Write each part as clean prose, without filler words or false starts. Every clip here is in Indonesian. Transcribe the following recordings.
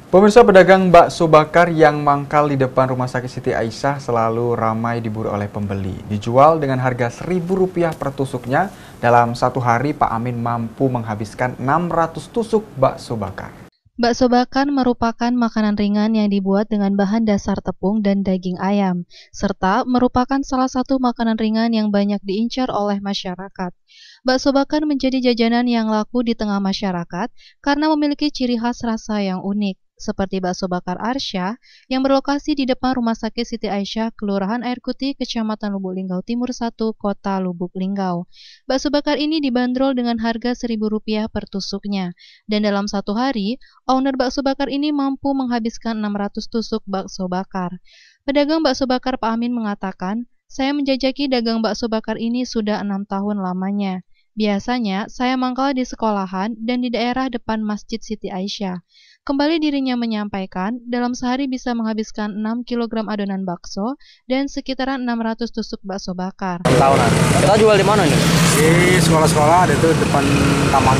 Pemirsa, pedagang bakso bakar yang mangkal di depan Rumah Sakit Siti Aisyah selalu ramai diburu oleh pembeli. Dijual dengan harga Rp1.000 per tusuknya, dalam satu hari Pak Amin mampu menghabiskan 600 tusuk bakso bakar. Bakso bakar merupakan makanan ringan yang dibuat dengan bahan dasar tepung dan daging ayam, serta merupakan salah satu makanan ringan yang banyak diincar oleh masyarakat. Bakso bakar menjadi jajanan yang laku di tengah masyarakat karena memiliki ciri khas rasa yang unik, seperti bakso bakar Arsya yang berlokasi di depan Rumah Sakit Siti Aisyah, Kelurahan Air Kuti, Kecamatan Lubuk Linggau Timur 1, Kota Lubuk Linggau. Bakso bakar ini dibanderol dengan harga Rp1.000 per tusuknya, dan dalam satu hari, owner bakso bakar ini mampu menghabiskan 600 tusuk bakso bakar. Pedagang bakso bakar Pak Amin mengatakan, "Saya menjajaki dagang bakso bakar ini sudah 6 tahun lamanya. Biasanya, saya mangkal di sekolahan dan di daerah depan Masjid Siti Aisyah." Kembali dirinya menyampaikan, dalam sehari bisa menghabiskan 6 kilogram adonan bakso dan sekitaran 600 tusuk bakso bakar. Tahunan. Kita jual di mana nih? Di sekolah-sekolah ada tuh depan taman.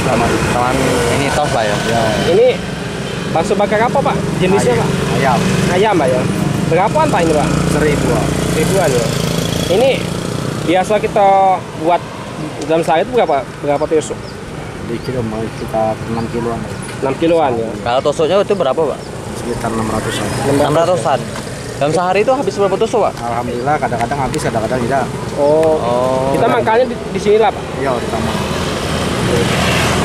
Taman ini tos Pak ya? Ya, Ini bakso bakar apa Pak? Jenisnya Pak? ayam. Ayam Pak ya? Berapaan Pak ini Pak? 1.000. Ribuan ya? Ini biasa kita buat dalam sehari itu berapa tusuk? Di kilo kita 6 kiloan. 6 kiloan ya? Kalau tusuknya itu berapa Pak? Sekitar 600-an. 600-an. Dalam sehari itu habis berapa tusuk Pak? Alhamdulillah kadang-kadang habis, kadang-kadang tidak. Oh, kita mangkalnya di sini lah Pak? Iya, di taman.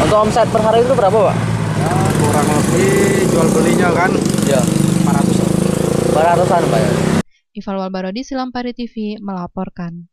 Untuk omset per hari itu berapa Pak? Ya, kurang lebih jual belinya kan Ya, 400-an. 400-an Pak ya. Ifal Walbarodi, Silampari TV, melaporkan.